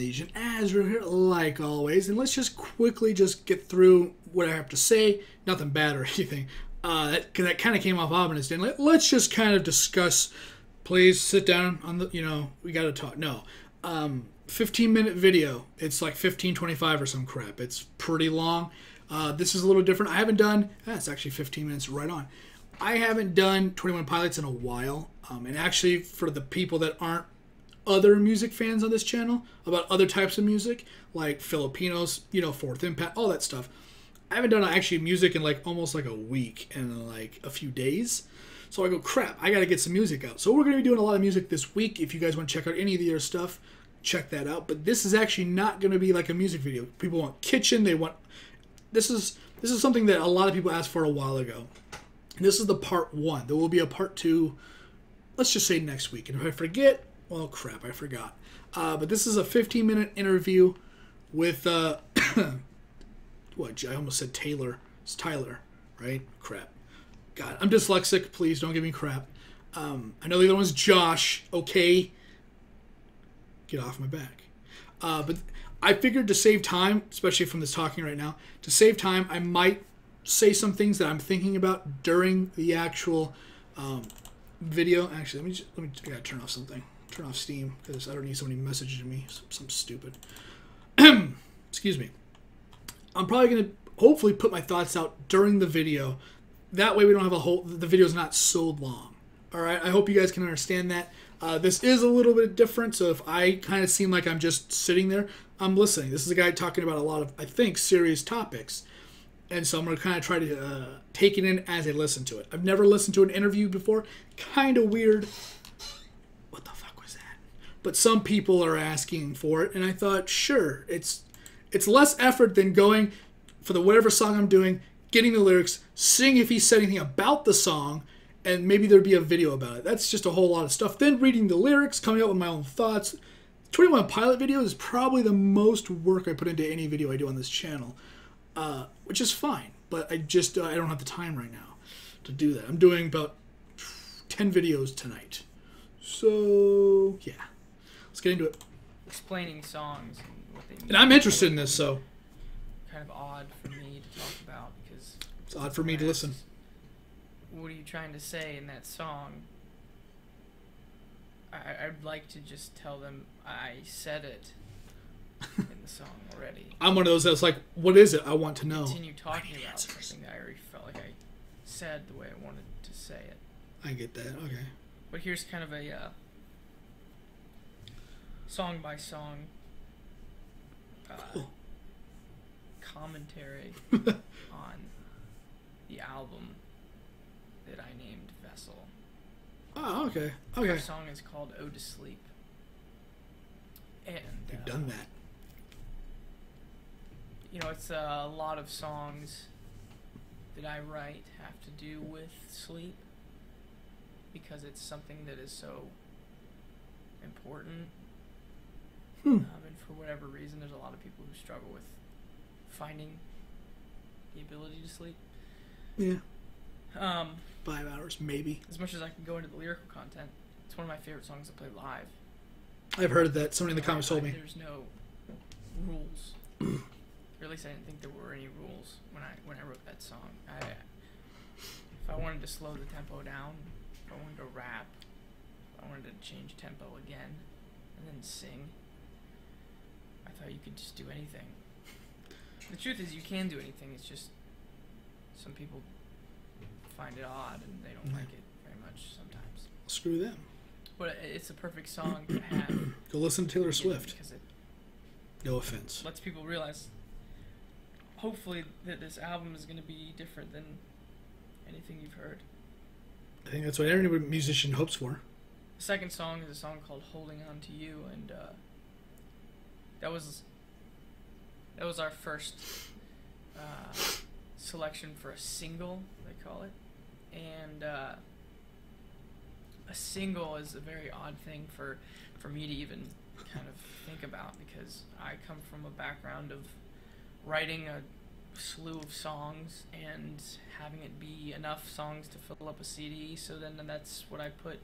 Legion, as we're here, like always, and let's just quickly just get through what I have to say. Nothing bad or anything, because that kind of came off ominous. And let's just kind of discuss. Please sit down on the. We got to talk. No, 15-minute video. It's like 15:25 or some crap. It's pretty long. This is a little different. I haven't done. It's actually 15 minutes right on. I haven't done 21 Pilots in a while. And actually, for the people that aren't other music fans on this channel, about other types of music, like Filipinos, Fourth Impact, all that stuff, I haven't done actually music in almost a week and a few days. So I go, crap, I got to get some music out. So we're going to be doing a lot of music this week. If you guys want to check out any of the other stuff, check that out. But this is actually not going to be like a music video. People want kitchen. They want... This is something that a lot of people asked for a while ago. And this is the part 1. There will be a part 2, let's just say next week. And if I forget, well, crap, I forgot. But this is a 15-minute interview with, what, I almost said Taylor. It's Tyler, right? Crap. God, I'm dyslexic. Please don't give me crap. I know the other one's Josh. Okay. Get off my back. But I figured to save time, especially from this talking right now, to save time, I might say some things that I'm thinking about during the actual video. Actually, I gotta turn off something. Turn off Steam, because I don't need somebody messaging me. Something stupid. Excuse me. I'm probably going to hopefully put my thoughts out during the video. That way we don't have the video's not so long. Alright, I hope you guys can understand that. This is a little bit different, so if I kind of seem like I'm just sitting there, I'm listening. This is a guy talking about a lot of, I think, serious topics. And so I'm going to kind of try to take it in as I listen to it. I've never listened to an interview before. Kind of weird. What the fuck was that? But some people are asking for it, and I thought, sure, it's less effort than going for whatever song I'm doing, getting the lyrics, seeing if he said anything about the song, and maybe there'd be a video about it. That's just a whole lot of stuff. Then reading the lyrics, coming up with my own thoughts. 21 Pilot video is probably the most work I put into any video I do on this channel, which is fine. But I don't have the time right now to do that. I'm doing about 10 videos tonight. So, yeah. Let's get into it. Explaining songs and what they mean. And I'm interested in this, so. Kind of odd for me to talk about because it's odd for me to listen. What are you trying to say in that song? I'd like to just tell them I said it in the song already. I'm one of those that's like, what is it? I want to know. Continue talking about something that I already felt like I said the way I wanted to say it. I get that. Okay. But here's kind of a song by song cool. commentary on the album that I named Vessel. Oh, okay. Okay. The song is called Ode to Sleep. And you've done that. It's a lot of songs that I write have to do with sleep because it's something that is so important. And for whatever reason, there's a lot of people who struggle with finding the ability to sleep. Yeah. 5 hours, maybe. As much as I can go into the lyrical content, it's one of my favorite songs to play live. I've heard that. Somebody in the comments told me. There's no rules. Or at least I didn't think there were any rules when I wrote that song. If I wanted to slow the tempo down, if I wanted to rap, if I wanted to change tempo again, and then sing, I thought you could just do anything. The truth is you can do anything, it's just some people find it odd and they don't like it very much sometimes. Screw them. But it's a perfect song to have. Go listen to Taylor Swift. Because it no offense. lets people realize, hopefully, that this album is going to be different than anything you've heard. I think that's what every musician hopes for. The second song is a song called Holding On To You, and that was our first selection for a single, they call it. And a single is a very odd thing for me to even kind of think about, because I come from a background of writing a slew of songs and having it be enough songs to fill up a CD, so then that's what I put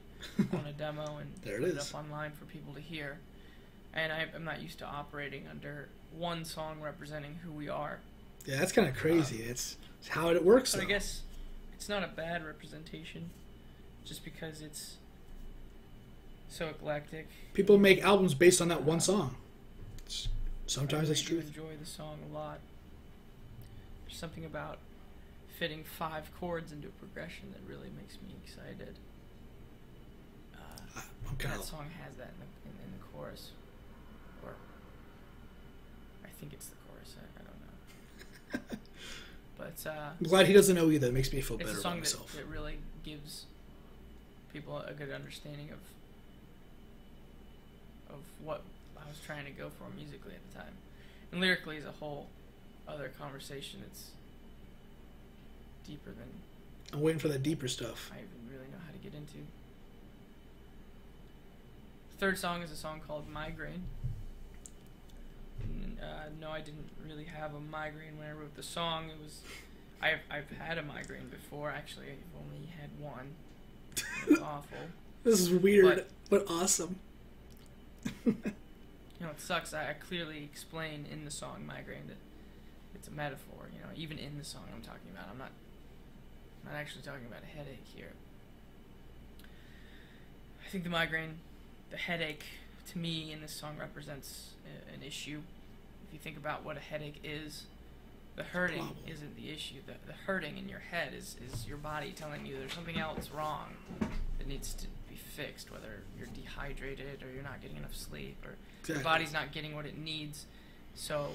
on a demo and there put it it is. up online for people to hear. And I'm not used to operating under one song representing who we are. Yeah, that's kind of crazy. It's how it works, But though. I guess it's not a bad representation, just because it's so eclectic. People make albums based on that one song. Sometimes I that's true. do enjoy the song a lot. There's something about fitting 5 chords into a progression that really makes me excited. I'm kind That of. song has that in the chorus, or I think it's the chorus. I don't know. But I'm glad he doesn't know either. It makes me feel it's better a about song myself. that really gives people a good understanding of what I was trying to go for musically at the time. And lyrically is a whole other conversation. It's deeper than I'm waiting for that deeper stuff. I even really know how to get into. The third song is a song called Migraine. No, I didn't really have a migraine when I wrote the song. It was I've had a migraine before. Actually, I've only had one. It was awful. This is weird, but awesome. You know, it sucks. I clearly explain in the song Migraine that it's a metaphor. You know, even in the song I'm talking about, I'm not actually talking about a headache here. I think the migraine, the headache, to me in this song represents an issue. If you think about what a headache is, the hurting isn't the issue. The hurting in your head is your body telling you there's something else wrong that needs to be fixed, whether you're dehydrated or you're not getting enough sleep or your body's not getting what it needs. So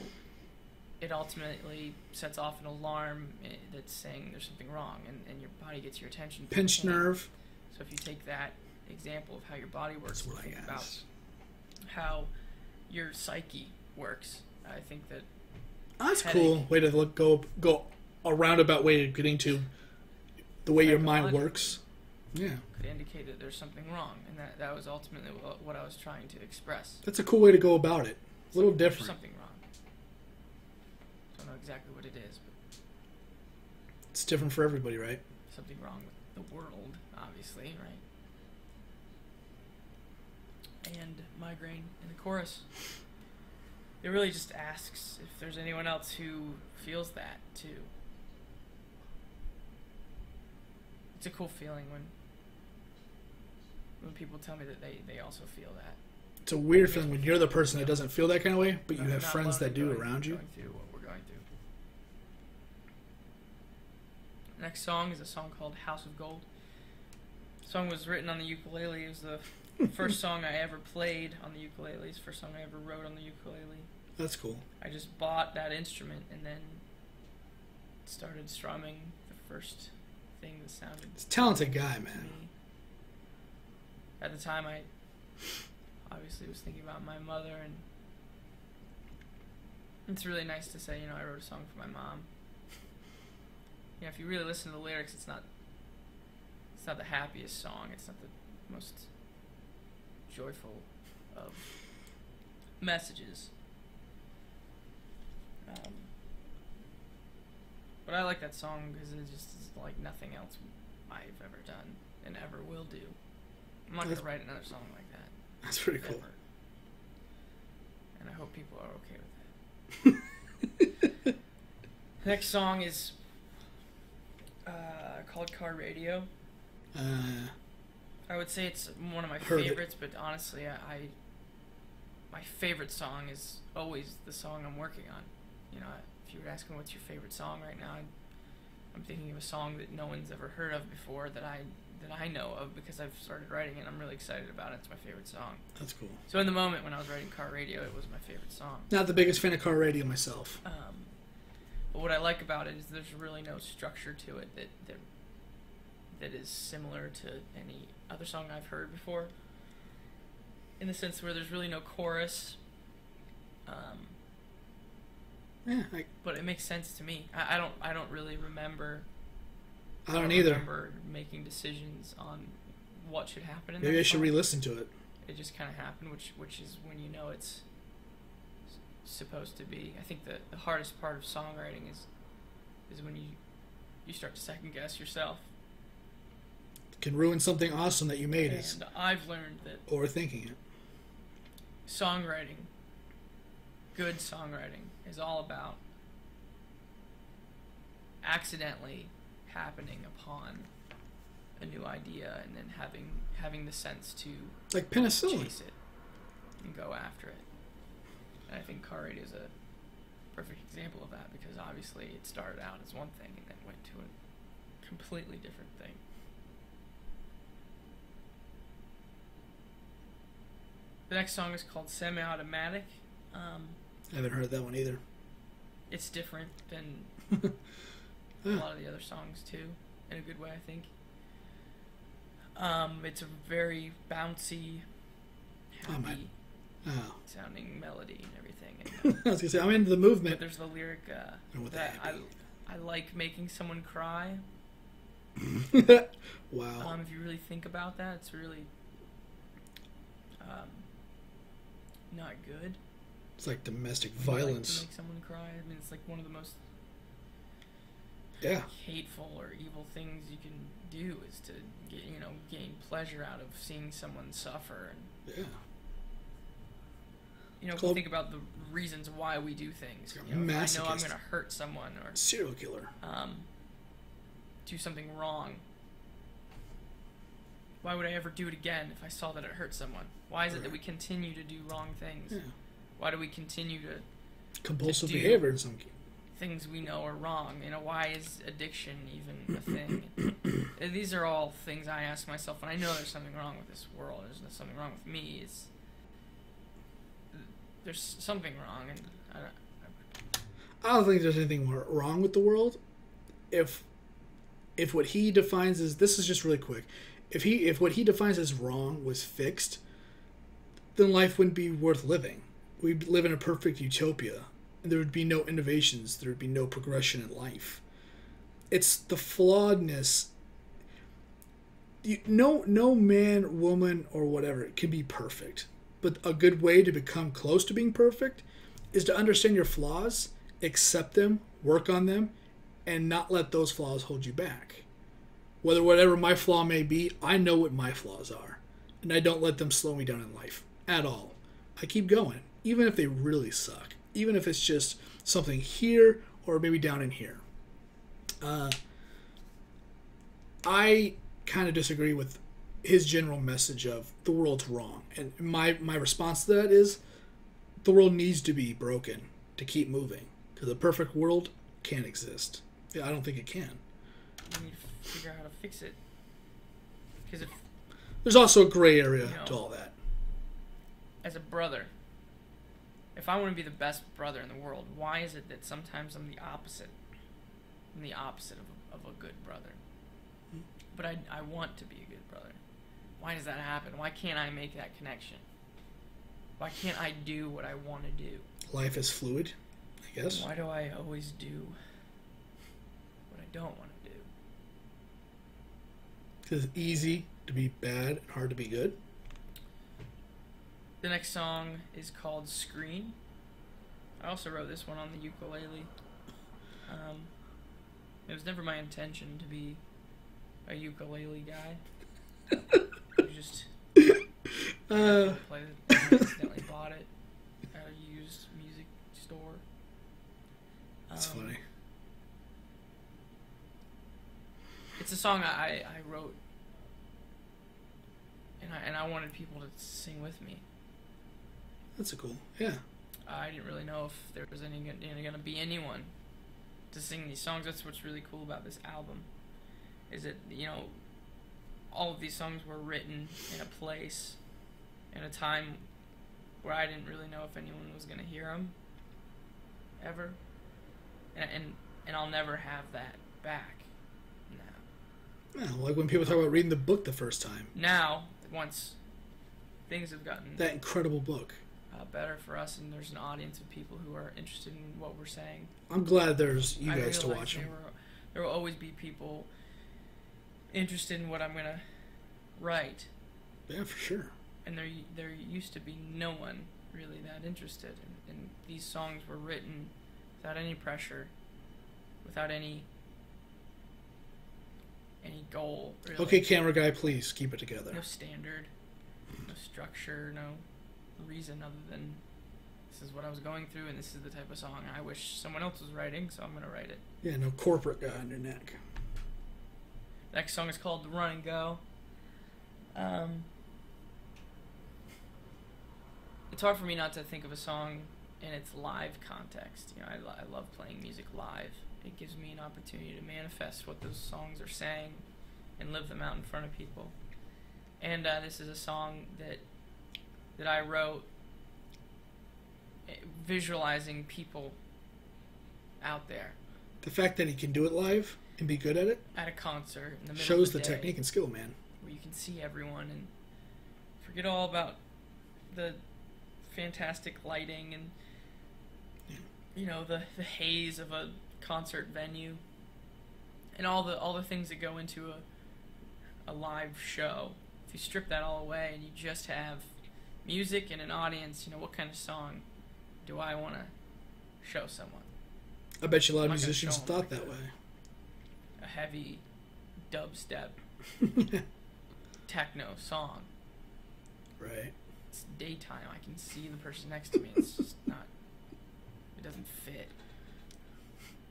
it ultimately sets off an alarm that's saying there's something wrong, and your body gets your attention. Pinched nerve. So if you take that example of how your body works, That's what think I about guess. how your psyche works. I think that That's headache. cool. Way to go a roundabout way of getting to the way your mind works. Yeah. Could indicate that there's something wrong, and that was ultimately what I was trying to express. That's a cool way to go about it. A little There's different. something wrong. Don't know exactly what it is, but It's different for everybody, right? something wrong with the world, obviously, right? And migraine in the chorus. It really just asks if there's anyone else who feels that too. It's a cool feeling when people tell me that they also feel that. It's a weird feeling when you're the person that doesn't feel that kind of way, but you Not have friends that do going- around you. Going through what we're going through. Next song is a song called House of Gold. The song was written on the ukulele. It was the first song I ever played on the ukulele. It's the first song I ever wrote on the ukulele. That's cool. I just bought that instrument and then started strumming the first thing that sounded He's a talented guy, to man. me. At the time, I obviously was thinking about my mother, and it's really nice to say, you know, I wrote a song for my mom. You know, if you really listen to the lyrics, it's not the happiest song. It's not the most joyful of messages. But I like that song because it just is like nothing else I've ever done and ever will do. I'm not going to write another song like that. That's pretty cool. Ever. And I hope people are okay with that. Next song is called Car Radio. I would say it's one of my favorites, but honestly, my favorite song is always the song I'm working on. You know, if you were asking what's your favorite song right now, I'm thinking of a song that no one's ever heard of before that I know of because I've started writing it. I'm really excited about it. It's my favorite song. That's cool. So in the moment when I was writing Car Radio, it was my favorite song. Not the biggest fan of car radio myself. But what I like about it is there's really no structure to it that is similar to any other song I've heard before. In the sense where there's really no chorus. But it makes sense to me. I don't really remember. I don't either. Remember making decisions on what should happen in Maybe that I should song. re-listen to it. It just kind of happened, which is when you know it's supposed to be. I think the hardest part of songwriting is when you start to second guess yourself. It can ruin something awesome that you made. And I've learned that Overthinking it. songwriting, good songwriting, is all about accidentally happening upon a new idea and then having the sense to Like penicillin. chase it and go after it. And I think car radio is a perfect example of that, because obviously it started out as one thing and then went to a completely different thing. The next song is called Semi-Automatic. I haven't heard that one either. It's different than a Yeah. lot of the other songs too, in a good way, I think. It's a very bouncy, happy Oh. sounding melody and everything. And, I was gonna say I'm into the movement. but there's the lyric know what that that I like making someone cry. Wow. If you really think about that, it's really not good. It's like domestic You like to violence. make someone cry. I mean, it's like one of the most Yeah. hateful or evil things you can do is to gain pleasure out of seeing someone suffer. And Yeah. if you think about the reasons why we do things. Like a If I know I'm masochist. going to hurt someone or Serial killer. do something wrong, why would I ever do it again if I saw that it hurt someone? Why is it that we continue to do wrong things? Yeah. Why do we continue to Compulsive do behavior in some. things we know are wrong? Why is addiction even a thing? And these are all things I ask myself, and I know there's something wrong with this world. There's something wrong with me. There's something wrong, and I don't think there's anything wrong with the world. If what he defines as, this is just really quick, if what he defines as wrong was fixed, then life wouldn't be worth living. We'd live in a perfect utopia, and there would be no innovations. There would be no progression in life. It's the flawedness. No man, woman, or whatever can be perfect. But a good way to become close to being perfect is to understand your flaws, accept them, work on them, and not let those flaws hold you back. Whatever my flaw may be, I know what my flaws are. And I don't let them slow me down in life at all. I keep going, even if they really suck. Even if it's just something here or maybe down in here. I kind of disagree with his general message of the world's wrong. And my response to that is the world needs to be broken to keep moving. Because a perfect world can't exist. I don't think it can. we need to figure out how to fix it. Because if, There's also a gray area to all that. as a brother, if I want to be the best brother in the world, why is it that sometimes I'm the opposite? I'm the opposite of a good brother. But I want to be a good brother. Why does that happen? Why can't I make that connection? Why can't I do what I want to do? Life is fluid, I guess. Why do I always do what I don't want to do? Because it's easy to be bad and hard to be good. The next song is called Screen. I also wrote this one on the ukulele. It was never my intention to be a ukulele guy. I just played it. I accidentally bought it at a used music store. That's funny. It's a song I wrote, and I wanted people to sing with me. That's a cool. Yeah. I didn't really know if there was going to be anyone to sing these songs. That's what's really cool about this album, is that, all of these songs were written in a place, in a time where I didn't really know if anyone was going to hear them, ever. And I'll never have that back now. Yeah, like when people talk about reading the book the first time. Now, once things have gotten That incredible book. better for us, and there's an audience of people who are interested in what we're saying. I'm glad there's you I guys to realize watch them. there will always be people interested in what I'm gonna write, Yeah, for sure. and there used to be no one really that interested. And these songs were written without any pressure, without any goal. Really. Okay, camera guy, please keep it together. No standard, no structure, no reason other than this is what I was going through and this is the type of song I wish someone else was writing, so I'm going to write it. Yeah, no corporate guy on your neck. Next song is called Run and Go. It's hard for me not to think of a song in its live context. You know, I love playing music live. It gives me an opportunity to manifest what those songs are saying and live them out in front of people. And this is a song that I wrote visualizing people out there. The fact that he can do it live and be good at it at a concert in the middle shows of the the day, technique and skill, man. where you can see everyone and forget all about the fantastic lighting and you know the haze of a concert venue and all the things that go into a live show. If you strip that all away and you just have music and an audience, you know, what kind of song do I want to show someone? I bet you a lot of I'm not gonna musicians show 'em thought like that way. A heavy dubstep techno song. Right. It's daytime. I can see the person next to me. It's just not. It doesn't fit.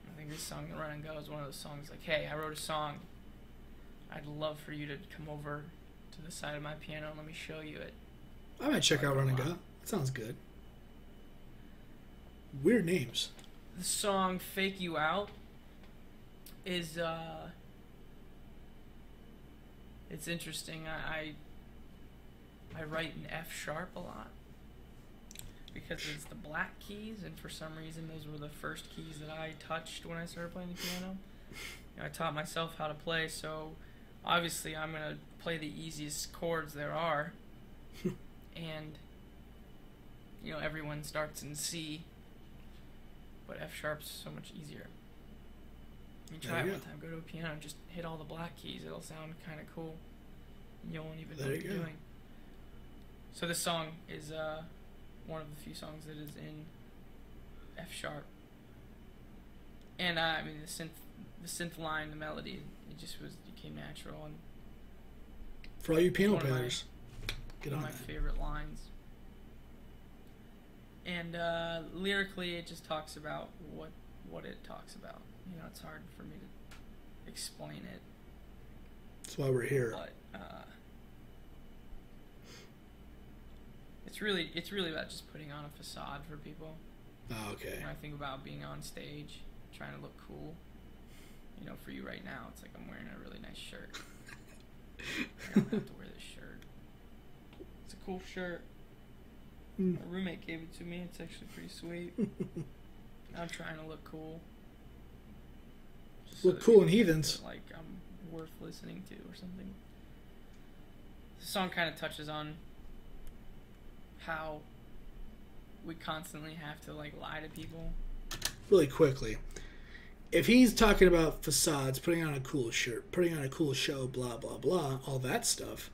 I think this song, "The Run and Go," is one of those songs like, "Hey, I wrote a song. I'd love for you to come over to the side of my piano and let me show you it." I might check out Run and Go. That sounds good. Weird names. The song "Fake You Out" is it's interesting. I write in F sharp a lot because it's the black keys, and for some reason those were the first keys that I touched when I started playing the piano. You know, I taught myself how to play, so obviously I'm gonna play the easiest chords there are, and you know everyone starts in C, but F sharp's so much easier. You try it one time, go to a piano and just hit all the black keys. It'll sound kind of cool. You won't even know what you're doing. So this song is one of the few songs that is in F sharp. And I mean the synth line, the melody, it came natural, and for all you piano players, get on one of my that. favorite lines. And lyrically, it just talks about what it talks about. You know, it's hard for me to explain it. That's why we're here. But it's really about just putting on a facade for people. Oh, okay. When I think about being on stage, trying to look cool, you know, for you right now, it's like I'm wearing a really nice shirt. I don't have to wear this shirt. It's a cool shirt. My roommate gave it to me. It's actually pretty sweet. I'm trying to look cool. Look cool in heathens. Like I'm worth listening to or something. The song kind of touches on how we constantly have to like lie to people. Really quickly, if he's talking about facades, putting on a cool shirt, putting on a cool show, blah blah blah, all that stuff,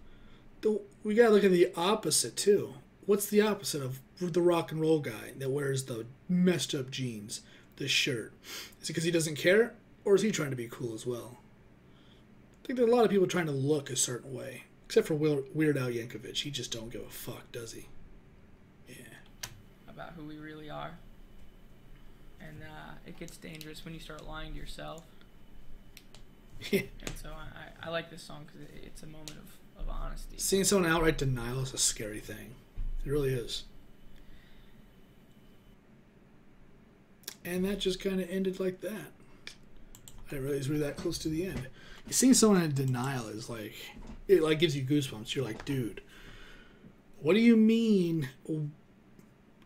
we gotta look at the opposite too. What's the opposite of the rock and roll guy that wears the messed up jeans, the shirt? Is it because he doesn't care, or is he trying to be cool as well? I think there are a lot of people trying to look a certain way, except for Weird Al Yankovic. He just don't give a fuck, does he? Yeah. About who we really are. And it gets dangerous when you start lying to yourself. Yeah. And so I like this song because it's a moment of honesty. Seeing someone outright denial is a scary thing. It really is. And that just kind of ended like that. I didn't realize we were that close to the end. Seeing someone in denial is like, it like gives you goosebumps. You're like, dude, what do you mean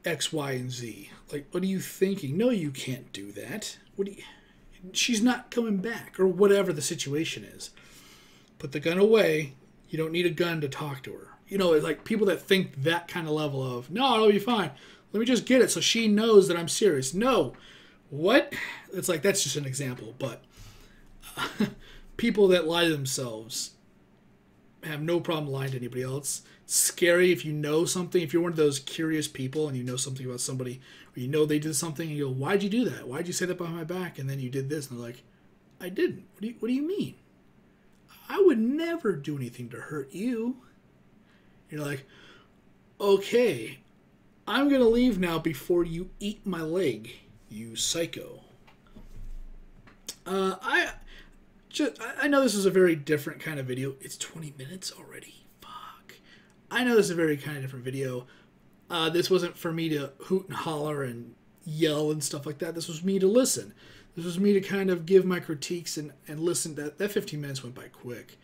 X, Y, and Z? Like, what are you thinking? No, you can't do that. She's not coming back, or whatever the situation is. Put the gun away. You don't need a gun to talk to her. You know, it's like people that think that kind of level of, no, it'll be fine. Let me just get it so she knows that I'm serious. No. What? It's like, that's just an example, but people that lie to themselves have no problem lying to anybody else. It's scary if you know something. If you're one of those curious people and you know something about somebody, or you know they did something, and you go, why'd you do that? Why'd you say that behind my back? And then you did this, and they're like, I didn't. What do you mean? I would never do anything to hurt you. You're like, okay, I'm going to leave now before you eat my leg, you psycho. I know this is a very different kind of video. It's 20 minutes already. Fuck. I know this is a very kind of different video. This wasn't for me to hoot and holler and yell and stuff like that. This was me to listen. This was me to kind of give my critiques and listen. That 15 minutes went by quick.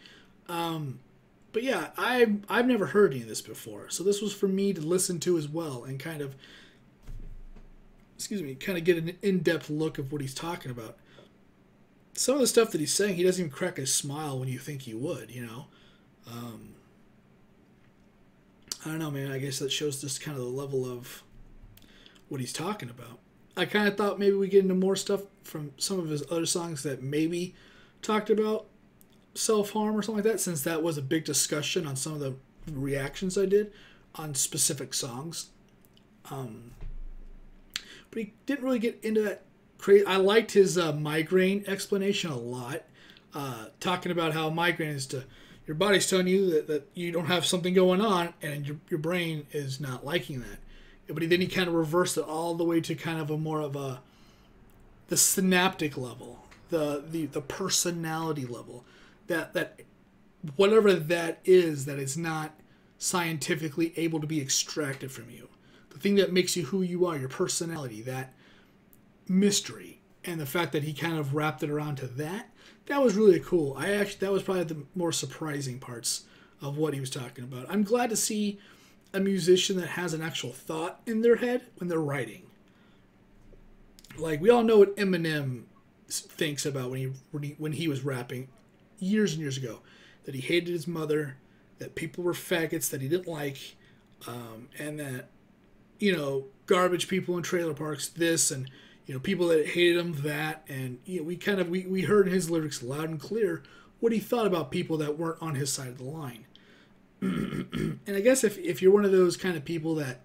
But yeah, I've never heard any of this before. So this was for me to listen to as well and kind of, kind of get an in-depth look of what he's talking about. Some of the stuff that he's saying, he doesn't even crack a smile when you think he would, you know? I don't know, man. I guess that shows just kind of the level of what he's talking about. I kind of thought maybe we get into more stuff from some of his other songs that maybe talked about self-harm or something like that, since that was a big discussion on some of the reactions I did on specific songs. But he didn't really get into that crazy. I liked his migraine explanation a lot, talking about how migraine is your body's telling you that you don't have something going on, and your brain is not liking that. But then he kind of reversed it all the way to kind of a more of the synaptic level, the personality level, that whatever that is not scientifically able to be extracted from you. The thing that makes you who you are, your personality, that mystery, and the fact that he kind of wrapped it around to that was really cool. That was probably the more surprising parts of what he was talking about. I'm glad to see a musician that has an actual thought in their head when they're writing. Like, we all know what Eminem thinks about when he was rapping years and years ago, that he hated his mother, that people were faggots that he didn't like, and that, you know, garbage people in trailer parks, this, and, you know, people that hated him, that, and, you know, we heard in his lyrics loud and clear what he thought about people that weren't on his side of the line. And I guess if you're one of those kind of people that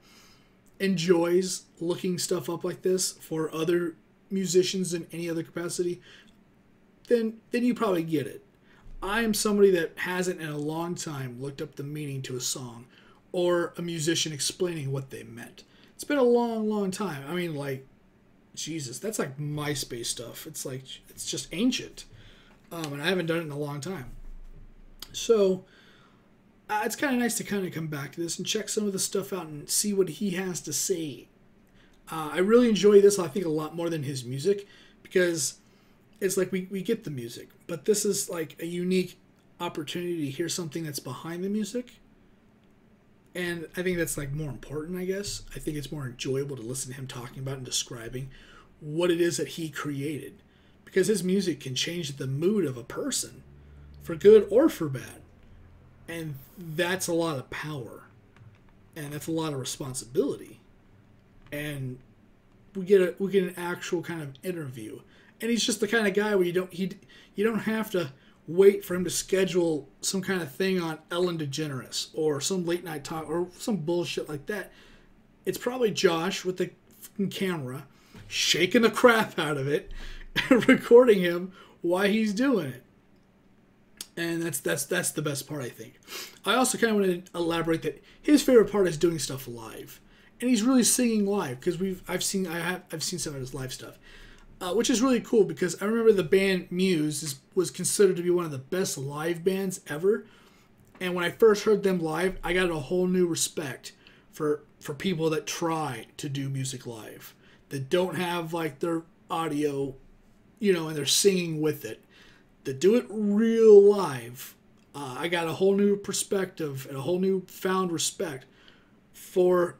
enjoys looking stuff up like this for other musicians in any other capacity, then you probably get it. I am somebody that hasn't in a long time looked up the meaning to a song or a musician explaining what they meant. It's been a long, long time. I mean, like, Jesus, that's like MySpace stuff. It's like, it's just ancient. And I haven't done it in a long time. So it's kind of nice to kind of come back to this and check some of the stuff out and see what he has to say. I really enjoy this, I think, a lot more than his music, because it's like we get the music, but this is like a unique opportunity to hear something that's behind the music. And I think that's like more important, I guess. I think it's more enjoyable to listen to him talking about and describing what it is that he created, because his music can change the mood of a person for good or for bad. And that's a lot of power, and that's a lot of responsibility. And we get an actual kind of interview, and he's just the kind of guy where you don't have to wait for him to schedule some kind of thing on Ellen DeGeneres or some late night talk or some bullshit like that. It's probably Josh with the fucking camera, shaking the crap out of it, and recording him while he's doing it. And that's the best part, I think. I also kind of want to elaborate that his favorite part is doing stuff live, and he's really singing live, because I've seen some of his live stuff, which is really cool, because I remember the band Muse was considered to be one of the best live bands ever, and when I first heard them live, I got a whole new respect for people that try to do music live, that don't have like their audio, you know, and they're singing with it. That do it real live. I got a whole new perspective and a whole new found respect for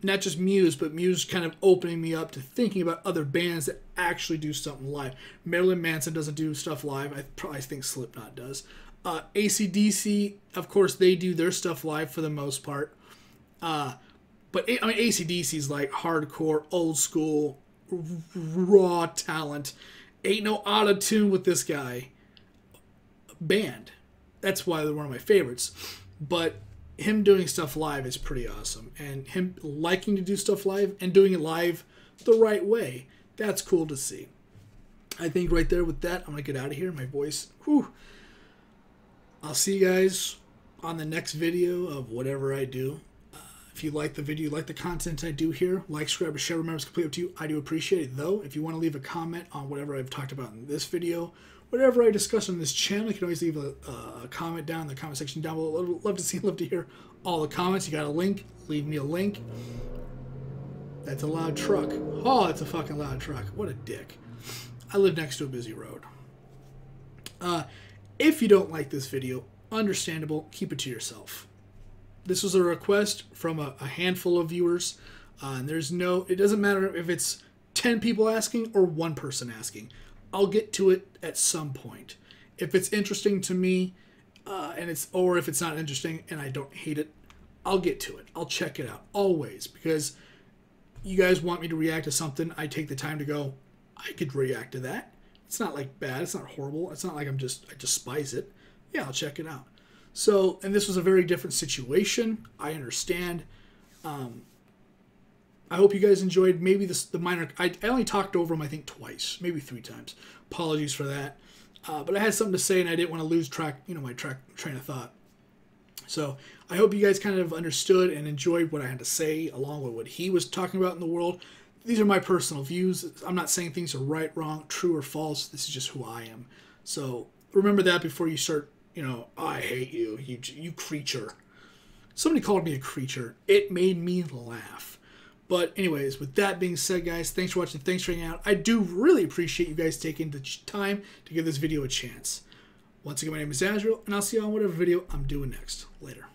not just Muse, but Muse kind of opening me up to thinking about other bands that actually do something live. Marilyn Manson doesn't do stuff live. I probably think Slipknot does. AC/DC, of course, they do their stuff live for the most part. But I mean, AC/DC is like hardcore, old school, raw talent. Ain't no auto-tune with this guy band. That's why they're one of my favorites. But him doing stuff live is pretty awesome. And him liking to do stuff live and doing it live the right way, that's cool to see. I think right there with that, I'm going to get out of here. My voice, whew. I'll see you guys on the next video of whatever I do. If you like the video, like the content I do here, like, subscribe, or share. Remember, it's completely up to you. I do appreciate it, though. If you want to leave a comment on whatever I've talked about in this video, whatever I discuss on this channel, you can always leave a comment down in the comment section down below. Love to hear all the comments. You got a link? Leave me a link. That's a loud truck. Oh, that's a fucking loud truck. What a dick. I live next to a busy road. If you don't like this video, understandable, keep it to yourself. This was a request from a handful of viewers. And it doesn't matter if it's 10 people asking or one person asking. I'll get to it at some point. If it's interesting to me, or if it's not interesting and I don't hate it, I'll get to it. I'll check it out always, because you guys want me to react to something. I take the time to go, I could react to that. It's not like bad. It's not horrible. It's not like I despise it. Yeah, I'll check it out. So, and this was a very different situation. I understand. I hope you guys enjoyed. Maybe the minor. I only talked over them, I think, twice, maybe 3 times. Apologies for that. But I had something to say, and I didn't want to lose train of thought. So I hope you guys kind of understood and enjoyed what I had to say, along with what he was talking about in the world. These are my personal views. I'm not saying things are right, wrong, true, or false. This is just who I am. So remember that before you start, I hate you, you creature. Somebody called me a creature. It made me laugh. But anyways, with that being said, guys, thanks for watching. Thanks for hanging out. I do really appreciate you guys taking the time to give this video a chance. Once again, my name is Azrael, and I'll see you on whatever video I'm doing next. Later.